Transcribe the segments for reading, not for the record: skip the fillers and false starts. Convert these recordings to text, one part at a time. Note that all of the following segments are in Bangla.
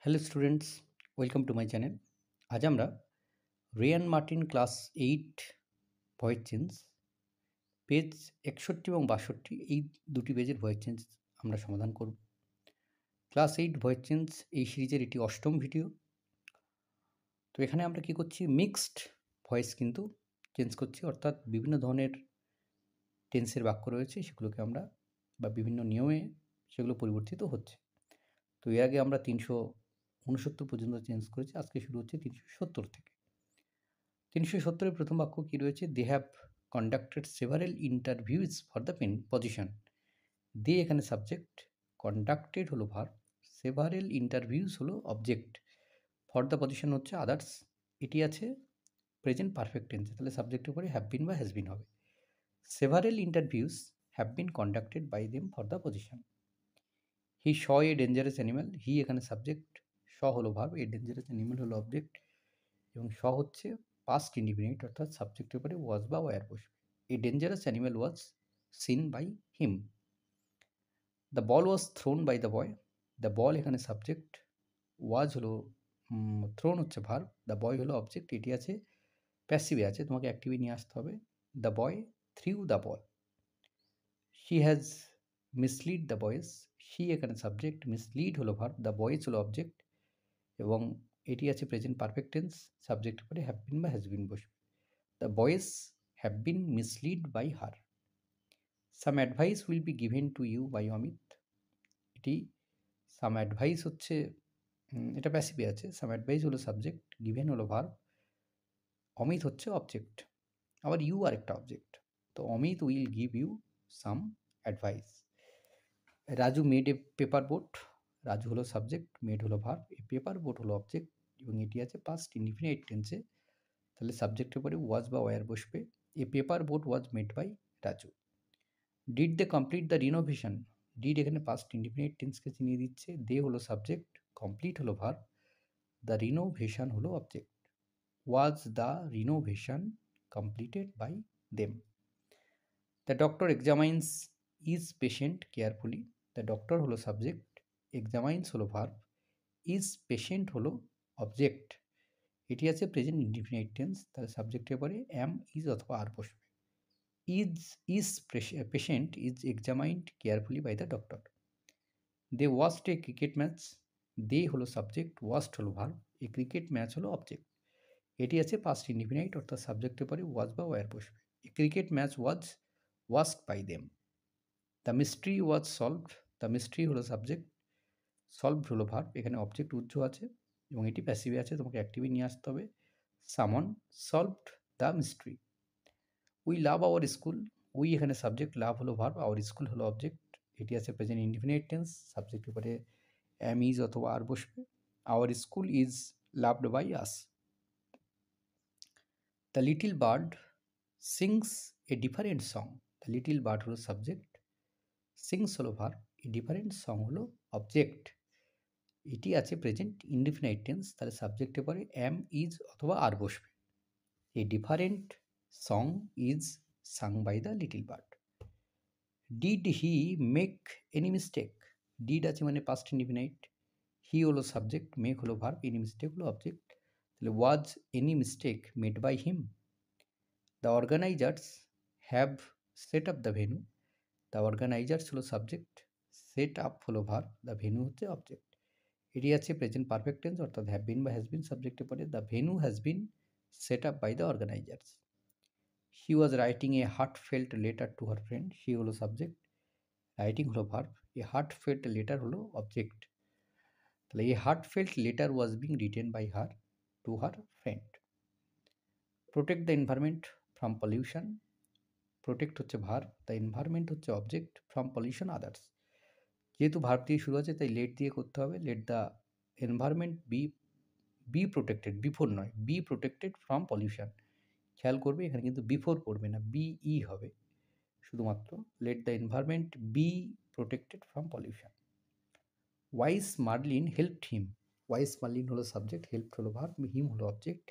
Hello students, welcome to my channel. আজ আমরা Wren Martin class 8 voice change page 61 এবং 62 এই দুটি পেজের ভয়েস চেঞ্জ আমরা সমাধান করব। ক্লাস 8 ভয়েস চেঞ্জ এই সিরিজের এটি অষ্টম ভিডিও। তো এখানে আমরা কি করছি, মিক্সড ভয়েস কিন্তু চেঞ্জ করছি, অর্থাৎ বিভিন্ন ধরনের টেন্সের বাক্য রয়েছে সেগুলোকে আমরা বা বিভিন্ন নিয়মে সেগুলো পরিবর্তিত হচ্ছে। তো এর আগে আমরা 369 পর্যন্ত চেঞ্জ করেছি, আজকে শুরু হচ্ছে 370 থেকে। 370-এর প্রথম বাক্য কি রয়েছে? They have conducted several interviews for the position. They এখানে সাবজেক্ট, কন্ডাক্টেড হলো ভার্ব, সেভারেল ইন্টারভিউজ হলো অবজেক্ট, ফর দ্য পজিশন হচ্ছে আদার্স। এটি আছে প্রেজেন্ট পারফেক্ট টেন্সে, তাহলে সাবজেক্টের পরে হ্যাভ বিন বা হ্যাজ বিন হবে। Several interviews have been conducted by them for the position. He saw a dangerous animal, he এখানে সাবজেক্ট, শ হলো ভার্ব, এ ডেঞ্জারাস অ্যানিম্যাল হলো অবজেক্ট এবং শ হচ্ছে পাস্ট ইন্ডিফিনিট, অর্থাৎ সাবজেক্টের পরে ওয়াজ বা ওয়্যার বসবে। A dangerous animal was seen by him. The ball was thrown by the boy, the ball এখানে সাবজেক্ট, ওয়াজ হলো থ্রোন হচ্ছে ভার্ব, দ্য বয় হলো অবজেক্ট, এটি আছে প্যাসিভে আছে, তোমাকে অ্যাক্টিভে নিয়ে আসতে হবে। The boy threw the ball. She has mislead the boys, she এখানে সাবজেক্ট, মিসলিড হলো ভার্ব, দ্য বয়েজ হলো অবজেক্ট এবং এটি আছে প্রেজেন্ট পারফেক্ট টেন্স, সাবজেক্টের পরে হ্যাভ বিন বা হ্যাজ বিন বসবে। The boys have been misled by her. Some advice will be given to you by Amit. এটি সাম অ্যাডভাইস হচ্ছে এটা প্যাসিভে আছে, সাম অ্যাডভাইস হলো সাবজেক্ট, গিভেন হলো ভার্ব, অমিত হচ্ছে অবজেক্ট, আবার ইউ আর একটা অবজেক্ট। তো Amit will give you some advice. Raju made a paper boat, Raju হলো সাবজেক্ট, মেড হলো ভার্ব, এ পেপার বোট হলো অবজেক্ট এবং এটি আছে পাস্ট ইনডিফিনিট টেন্সে, তাহলে সাবজেক্টের পরে ওয়াজ বা ওয়্যার বসবে। A paper boat was made by Raju. Did they complete the renovation, did এখানে পাস্ট ইনডিফিনিট টেন্সকে চিনিয়ে দিচ্ছে, দে হলো সাবজেক্ট, কমপ্লিট হলো ভার্ব, দ্য রিনোভেশন হলো object. Was the renovation completed by them. The doctor examines his patient carefully, the doctor হলো সাবজেক্ট, এক্সামাইন্স হলো ভার্ব, ইজ পেশেন্ট হলো অবজেক্ট, এটি আছে প্রেজেন্ট ইনডিফিনিট টেন্স, তাহলে সাবজেক্টের পরে অ্যাম ইজ অথবা আর বসবে। is patient is examined carefully by the doctor. They watched a cricket match, they হলো সাবজেক্ট, ওয়াচড হলো ভার্ব, এ ক্রিকেট ম্যাচ হলো অবজেক্ট, এটি আছে পাস্ট ইনডিফিনাইট, অর্থাৎ সাবজেক্টের পরে ওয়াজ বা ওয়্যার বসবে। A cricket match was watched by them. The mystery was solved, the mystery হলো সাবজেক্ট, সলভড হলো ভার্ব, এখানে অবজেক্ট উজ্জ আছে এবং এটি প্যাসিভে আছে, তোমাকে অ্যাক্টিভে নিয়ে আসতে হবে। সামন solved the mystery. We love our school, we এখানে সাবজেক্ট, লাভ হলো ভার্ব, আওয়ার স্কুল হলো অবজেক্ট, এটি আছে প্রেজেন্ট ইনডিফিনিট টেন্স, সাবজেক্টের উপরে অ্যাম ইজ অথবা আর বসবে। Our school is loved by us. The little bird sings a different song, the little bird হলো সাবজেক্ট, সিংস হলো ভার্ব, এ ডিফারেন্ট সং হলো অবজেক্ট, এটি আছে প্রেজেন্ট ইনডিফিনাইট টেন্স, তাহলে সাবজেক্টের পরে অ্যাম ইজ অথবা আর বসবে। A different song is sung by the little bird. Did he make any mistake, did আছে মানে পাস্ট ইনডিফিনাইট, হি হলো সাবজেক্ট, মেক হলো ভার্ব, এনি মিস্টেক হলো অবজেক্ট, তাহলে was any mistake made by him. The organisers have set up the venue, the organisers হলো সাবজেক্ট, সেট আপ হলো ভার্ব, দ্য ভেনু হচ্ছে অবজেক্ট, এটি আছে প্রেজেন্ট পারফেক্ট টেন্স, অর্থাৎ হ্যাভ বিন বা হ্যাজ বিন সাবজেক্টে পড়ে, the venue has been set up by the organisers. She was writing a heartfelt letter to her friend, she হলো সাবজেক্ট, রাইটিং হলো ভার্ব, এ হার্টফেল্ট লেটার হলো অবজেক্ট, তাহলে a heartfelt letter was being written by her to her friend. Protect the environment from pollution, protect হচ্ছে ভার্ব, দ্য এনভায়রনমেন্ট হচ্ছে অবজেক্ট, ফ্রম পলিউশন আদার্স, যেহেতু ভার্ব দিয়ে শুরু আছে তাই লেট দিয়ে করতে হবে। Let the environment be protected, before নয়, বি প্রোটেক্টেড ফ্রম পলিউশন, খেয়াল করবে এখানে কিন্তু বিফোর পড়বে না, বিই হবে শুধুমাত্র। Let the environment be protected from pollution. Wise Merlin helped him, wise Merlin হলো সাবজেক্ট, হেল্প হলো ভার্ব, হিম হলো অবজেক্ট,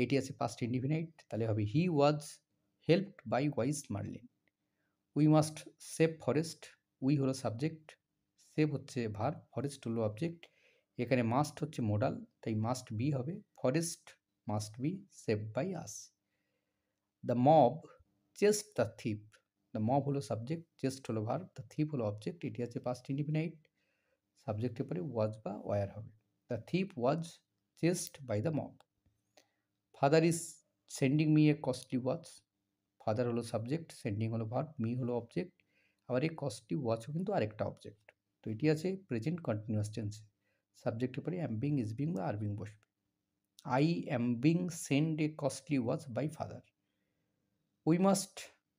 এটি আছে পাস্ট ইনডিফিনাইট, তাহলে হবে he was helped by wise Merlin. We must save forest, we হলো সাবজেক্ট, সেভ হচ্ছে ভার্ব, ফরেস্ট হলো অবজেক্ট, এখানে মাস্ট হচ্ছে মোডাল, তাই মাস্ট বি হবে, forest must be save by us. The mob chased the thief, the mob হলো সাবজেক্ট, চেস্ট হলো ভার্ব, দ্য থিপ হলো অবজেক্ট, এটি আছে পাস্ট ইনডিফিনাইট, সাবজেক্টের পরে ওয়াজ বা ওয়ার হবে। The thief was chased by the mob. Father is sending me a costly watch, father হলো সাবজেক্ট, সেন্ডিং হলো ভার্ব, মি হলো অবজেক্ট, আবার এই কস্টলি ওয়াচও কিন্তু আরেকটা অবজেক্ট। তো এটি আছে প্রেজেন্ট কন্টিনিউয়াস টেন্সে, সাবজেক্টের পরে অ্যাম বিং, ইজ বিং বা আর বিং বসবে। I am being send a costly watch by father. We must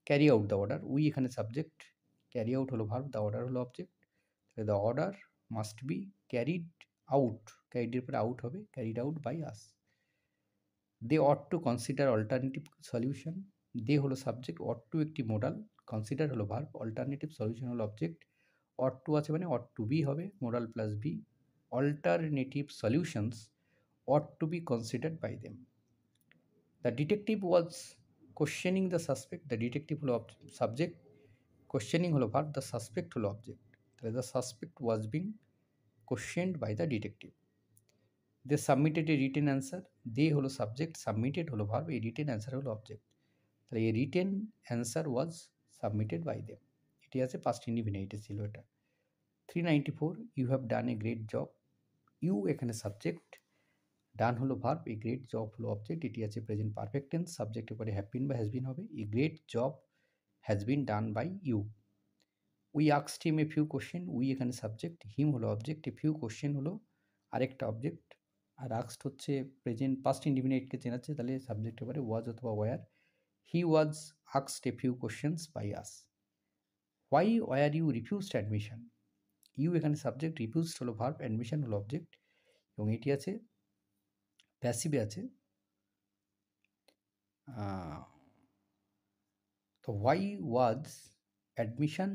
carry out the order, we এখানে সাবজেক্ট, ক্যারি আউট হলো ভার্ব, দ্য অর্ডার হলো object, the order must be carried out, ক্যারিডের পরে আউট হবে, carried out by us. They ought to consider alternative solution, they হলো সাবজেক্ট, অট টু একটি মোডাল, কনসিডার হলো ভার্ব, অল্টারনেটিভ সলিউশন হলো অবজেক্ট, অট টু আছে মানে অট টু বি হবে, modal plus be, alternative solutions ought to be considered by them. The detective was questioning the suspect, the detective হলো সাবজেক্ট, কোশ্চেনিং হলো ভার্ব, দ্য সাসপেক্ট হলো অবজেক্ট, তাহলে the suspect was being questioned by the detective. They submitted a written answer, they হলো সাবজেক্ট, সাবমিটেড হলো ভার্ব, এই রিটেন অ্যান্সার হলো অবজেক্ট, তাহলে এই written answer was submitted by them, এটি আছে পাস্ট ইনডিফিনাইটে ছিল এটা। 394, you have done a great job, you এখানে সাবজেক্ট, ডান হলো ভার্ব, এ গ্রেট জব হলো অবজেক্ট, এটি আছে প্রেজেন্ট পারফেক্ট টেন্স, সাবজেক্টের পরে হ্যাভ বিন বা হ্যাজ বিন হবে, a great job has been done by you. We asked him a few question, we এখানে সাবজেক্ট, হিম হলো অবজেক্ট, এ ফিউ কোশ্চেন হলো আরেকটা অবজেক্ট, আর আস্কড হচ্ছে প্রেজেন্ট পাস্ট ইনডিফিনাইটকে চেনাচ্ছে, তাহলে সাবজেক্টের পরে ওয়াজ অথবা were. He was asked a few questions by us. Why were you refused admission, you এখানে সাবজেক্ট, রিফিউজড হলো ভার্ব, অ্যাডমিশন হলো অবজেক্ট, এবং এটি আছে প্যাসিভে আছে। তো why was admission,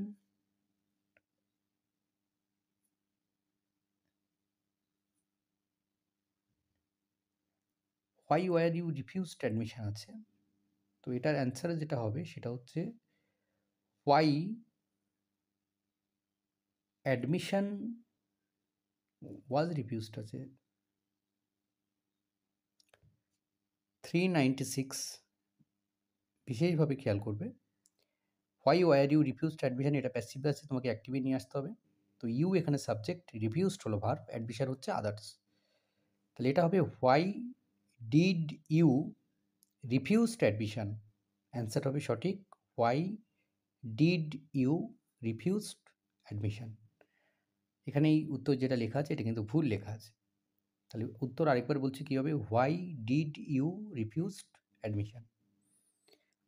why were you refused admission আছে, তো এটার অ্যান্সার যেটা হবে সেটা হচ্ছে হোয়াই অ্যাডমিশন ওয়াজ রিফিউজড আছে। 396 বিশেষভাবে খেয়াল করবে, why were you refused admission, এটা প্যাসিভে আছে, তোমাকে অ্যাক্টিভে নিয়ে আসতে হবে। তো ইউ এখানে সাবজেক্ট, রিফিউজড হলো ভার্ব, অ্যাডমিশন হচ্ছে আদার্স, তাহলে এটা হবে why did you refused admission, answer হবে সঠিক, why did you refused admission. এখানে এই উত্তর যেটা লেখা আছে এটা কিন্তু ভুল লেখা আছে, তাহলে উত্তর আরেকবার বলছি কী হবে, why did you refused admission.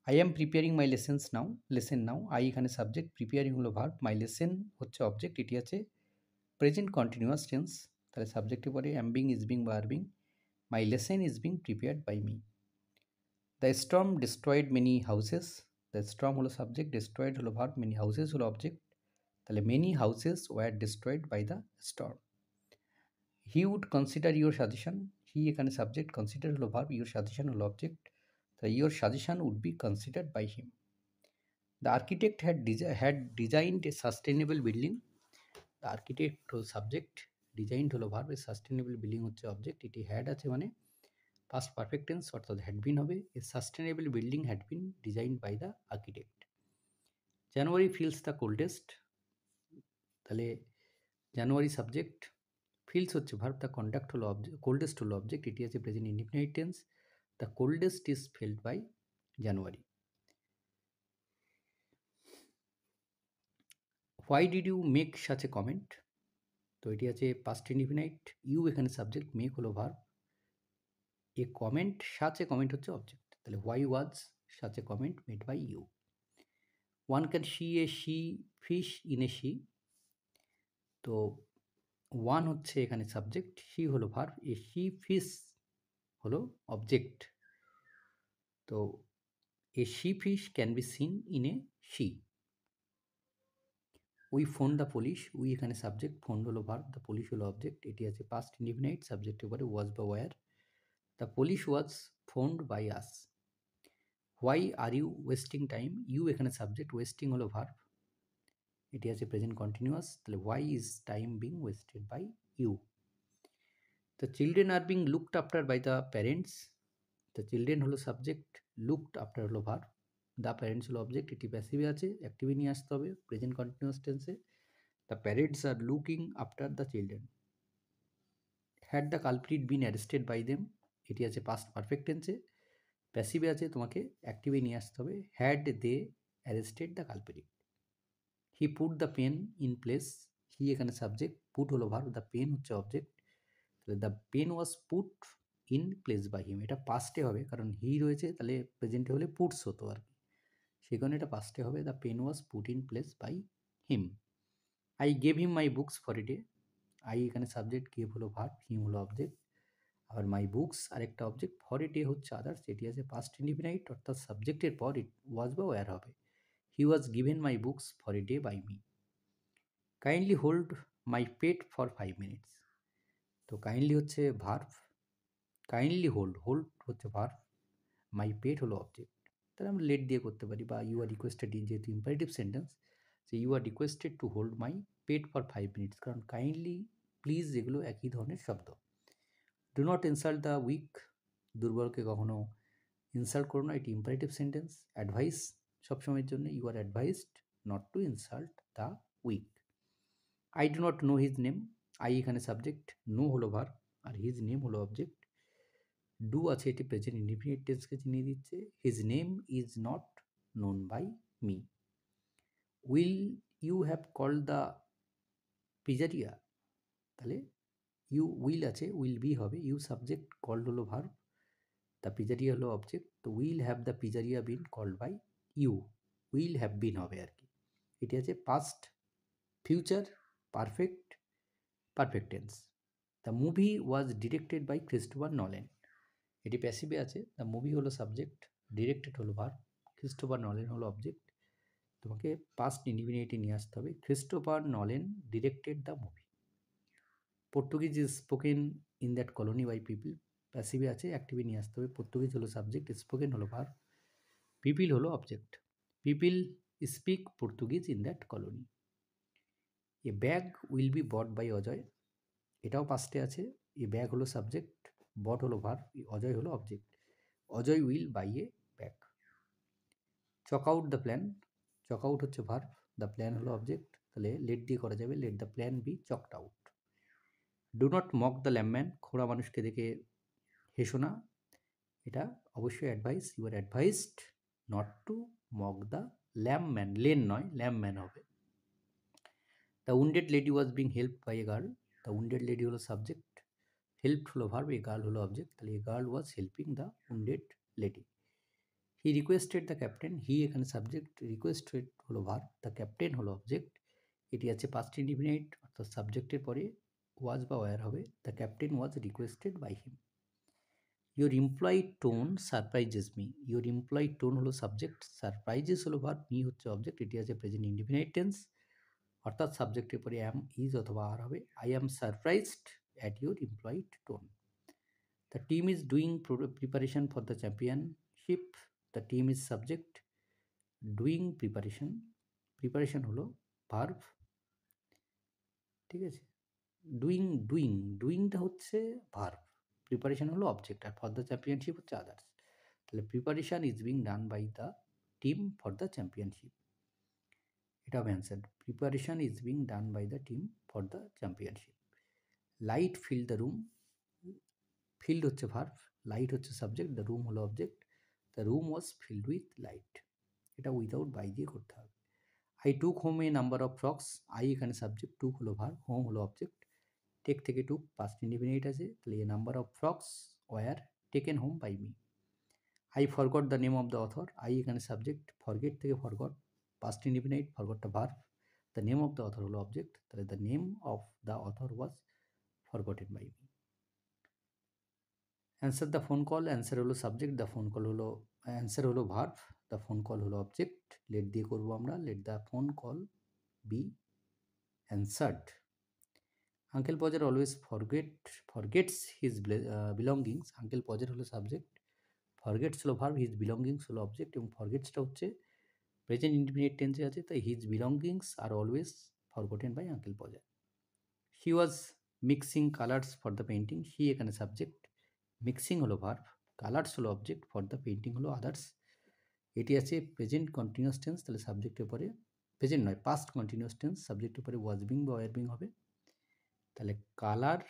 I am preparing my lesson now, I এখানে সাবজেক্ট, প্রিপেয়ারিং হলো ভার্ব, মাই লেসেন হচ্ছে অবজেক্ট, এটি আছে প্রেজেন্ট কন্টিনিউয়াস টেন্স, তাহলে সাবজেক্টের পরে অ্যাম বিং, ইজ বিং বা are being, my lesson is being prepared by me. The storm destroyed many houses, the storm হলো সাবজেক্ট, ডিস্ট্রয়েড হলো ভার্ব, মেনি হাউসেস হলো অবজেক্ট, তাহলে many houses were destroyed by the storm. He would consider your suggestion, he এখানে সাবজেক্ট, কনসিডার হলো ভার্ব, ইউর সাজেশন হলো অবজেক্ট, তাহলে your suggestion would be considered by him. The architect had designed a sustainable building, the architect হলো সাবজেক্ট, ডিজাইনড হলো ভার্ব, সাস্টেনেবল বিল্ডিং হচ্ছে অবজেক্ট, এটি হ্যাড আছে মানে পাস্ট পারফেক্ট টেন্স অর্থাৎ হ্যাড বিন হবে, a sustainable building had been designed by the architect. January feels the coldest, তাহলে জানুয়ারি সাবজেক্ট, ফিলস হচ্ছে ভার্ব, দ্য কন্ডাক্ট হলো অবজেক্ট, কোল্ডেস্ট হলো অবজেক্ট, এটি আছে present indefinite tense, the coldest is felt by January. Why did you make such a comment, তো এটি আছে পাস্ট ইনডিফিনাইট, ইউ এখানে সাবজেক্ট, মেক হলো verb, a comment, such a comment হচ্ছে অবজেক্ট, তাহলে why was such a comment made by you. One can see a sea fish in a sea, তো ওয়ান হচ্ছে এখানে সাবজেক্ট, সি হলো ভার্ব, এ সি ফিশ হলো অবজেক্ট, তো a sea fish can be seen in a sea. We phone the police, we এখানে সাবজেক্ট, ফোন হলো ভার্ব, দ্য পুলিশ হলো অবজেক্ট, এটি আছে পাস্ট ইনডিফিনাইট, সাবজেক্টের পরে ওয়াজ বা were, the police was phoned by us. Why are you wasting time, you এখানে সাবজেক্ট, ওয়েস্টিং হলো ভার্ব, এটি আছে প্রেজেন্ট কন্টিনিউয়াস, তাহলে why is time being wasted by you. The children are being looked after by the parents. The children হলো সাবজেক্ট, লুকড আফটার হলো ভার্ব, দ্য প্যারেন্টস হলো অবজেক্ট, এটি প্যাসিভে আছে, অ্যাক্টিভে নিয়ে আসতে হবে প্রেজেন্ট কন্টিনিউয়াস টেন্সে। The parents are looking after the children. Had the culprit been arrested by them, এটি আছে পাস্ট পারফেক্ট টেন্সে, প্যাসিভে আছে, তোমাকে অ্যাক্টিভে নিয়ে আসতে হবে। Had they arrested the culprit. He put the pen in place, he এখানে সাবজেক্ট, পুট হলো ভার্ব, দ্য পেন হচ্ছে অবজেক্ট, তাহলে the pen was put in place by him, এটা পাস্টে হবে কারণ হি রয়েছে, তাহলে প্রেজেন্টে হলে পুটস হতো আর কি, সেই কারণে এটা পাস্টে হবে, the pen was put in place by him. I gave him my books for a day, I এখানে সাবজেক্ট, গেভ হলো ভার্ব, হিম হলো অবজেক্ট, আবার মাই বুকস আরেকটা অবজেক্ট, ফর এ ডে হচ্ছে আদার্স, এটি আছে পাস্ট ইনডিফিনাইট, অর্থাৎ সাবজেক্টের পর ইট ওয়াজ বা ওয়্যার হবে। He was given my books for a day by me. Kindly hold my pet for 5 minutes, তো কাইন্ডলি হচ্ছে ভার্ব, কাইন্ডলি হোল্ড, হোল্ড হচ্ছে ভার্ব, মাই পেট হলো অবজেক্ট, তাহলে আমরা লেট দিয়ে করতে পারি, বা ইউ আর রিকোয়েস্টেড, যেহেতু ইম্পারেটিভ সেন্টেন্স, যে you are requested to hold my pet for 5 minutes, কারণ কাইন্ডলি, প্লিজ এগুলো একই ধরনের শব্দ। Do not insult the week, দুর্বলকে কখনো ইনসাল্ট করো না, এটি ইম্পারেটিভ সেন্টেন্স। অ্যাডভাইস সবসময়ের জন্য, you are advised not to insult the weak. I do not know his name, I এখানে সাবজেক্ট, নো হলো ভার্ব, আর হিজ নেম হলো অবজেক্ট, ডু আছে, এটি প্রেজেন্ট ইনডিফিনিট টেন্সকে চিনিয়ে দিচ্ছে। His name is not known by me. Will you have called the pizzeria, তাহলে ইউ উইল আছে, উইল বি হবে, ইউ সাবজেক্ট, কল্ড হলো ভার্ব, দ্য পিজারিয়া হলো অবজেক্ট, তো will have the পিজারিয়া been called by you, will have been হবে আর কি, এটি আছে past, future, perfect, perfect tense. The movie was directed by Christopher Nolan, এটি প্যাসিভে আছে, দ্য মুভি হলো সাবজেক্ট, ডিরেক্টেড হলো ভার্ব, ক্রিস্টোফার নলেন হলো অবজেক্ট, তোমাকে পাস্ট ইনডিফিনিটে নিয়ে আসতে হবে, Christopher Nolan directed the movie. Portuguese is spoken in that colony by people, প্যাসিভে আছে, অ্যাক্টিভে নিয়ে আসতে হবে, পর্তুগিজ হলো সাবজেক্ট, স্পোকেন হলো ভার্ব, পিপিল হলো object, people speak Portuguese in that colony. A bag will be bought by Ajay, এটাও পাস্টে আছে, এ ব্যাগ হলো সাবজেক্ট, বট হলো ভার্ব, অজয় হলো object, Ajay will buy a bag. Chalk out the plan, chalk out হচ্ছে ভার্ব, দ্য প্ল্যান হলো অবজেক্ট, তাহলে লেট দিয়ে করা যাবে, let the plan be chalked out. Do not mock the lame man, খোড়া মানুষকে দেখে হেসো না, এটা অবশ্যই advice, you are advised not to mock the lame man, lane নয়, ল্যাম্যান হবে। The wounded lady was being help by a girl, the wounded lady হলো সাবজেক্ট, হেল্প হলো ভার্ব, এ গার্ল হলো অবজেক্ট, তাহলে a girl was helping the wounded lady. He requested the captain, he এখানে সাবজেক্ট, রিকোয়েস্টেড হলো ভার্ব, দ্য ক্যাপ্টেন হলো অবজেক্ট, এটি আছে পাস্ট ইনডিফিনিট, অর্থাৎ সাবজেক্টের পরে ওয়াজ বা ওয়্যার হবে, the captain was requested by him. Your employed tone surprises me, your employed tone হলো সাবজেক্ট, সারপ্রাইজেস হলো ভার্ব, মি হচ্ছে অবজেক্ট, এটি আছে প্রেজেন্ট ইনডিফিনাইট টেন্স, অর্থাৎ সাবজেক্টের পরে অ্যাম, ইজ অথবা আর হবে। I am surprised at your employed tone. The team is doing preparation for the championship, the team is subject, doing preparation, preparation হলো ভার্ব, ঠিক আছে, ডুইং, ডুইং, ডুইংটা হচ্ছে ভার্ব, প্রিপারেশন হলো অবজেক্ট, আর ফর দ্য চ্যাম্পিয়নশিপ হচ্ছে আদার্স, তাহলে preparation is being done by the team for the championship, এটা হবে answer, preparation is being done by the team for the championship. Light field the room, filled হচ্ছে ভার্ব, লাইট হচ্ছে সাবজেক্ট, দ্য রুম হলো object, the room was filled with light, এটা উইদাউট বাই দিয়ে করতে হবে। I took home a number of frocks, I এখানে সাবজেক্ট, টুক হলো ভার্ব, হোম হলো অবজেক্ট, টেক থেকে টুক পাস্ট ইনডিফিনিট আছে, তাহলে a number of frocks were taken home by me. I forgot the name of the author, I এখানে সাবজেক্ট, ফরগেট থেকে ফরগট, পাস্ট ইনডিফিনিট, ফরগটটা verb, the name of the author হলো অবজেক্ট, তাহলে the name of the author was forgotten by me. Answer the phone call, answer হলো সাবজেক্ট, দ্য ফোন কল হলো, অ্যান্সার হলো ভার্ব, দ্য ফোন কল হলো অবজেক্ট, লেট দিয়ে করবো আমরা, let the phone call be answered. Uncle Podger always forgets his belongings, uncle Podger হলো সাবজেক্ট, ফরগেটস হলো ভার্ব, হিজ বিলঙ্গিংস হলো অবজেক্ট, এবং ফরগেটসটা হচ্ছে প্রেজেন্ট ইনডিফিনিট টেন্সে আছে, তাই his belongings are always forgotten by uncle Podger. She was mixing colours for the painting, he এখানে সাবজেক্ট, মিক্সিং হলো ভার্ব, কালার্স হলো অবজেক্ট, ফর দ্য পেইন্টিং হলো আদার্স। এটি আছে প্রেজেন্ট কন্টিনিউয়াস টেন্স, তাহলে সাবজেক্টের পরে প্রেজেন্ট নয় পাস্ট কন্টিনিউয়াস টেন্স, সাবজেক্টের পরে ওয়াজ বিং বা ওয়ার বিং হবে। তাহলে কালার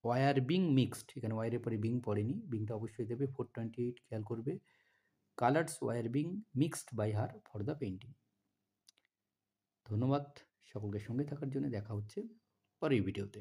ওয়ার বিং মিক্সড, এখানে ওয়ারের পরে বিং পড়েনি, বিংটা অবশ্যই দেবে 428, খেয়াল করবে। Colours were being mixed by her for the painting. ধন্যবাদ সকলকে সঙ্গে থাকার জন্য, দেখা হচ্ছে পরের ভিডিওতে।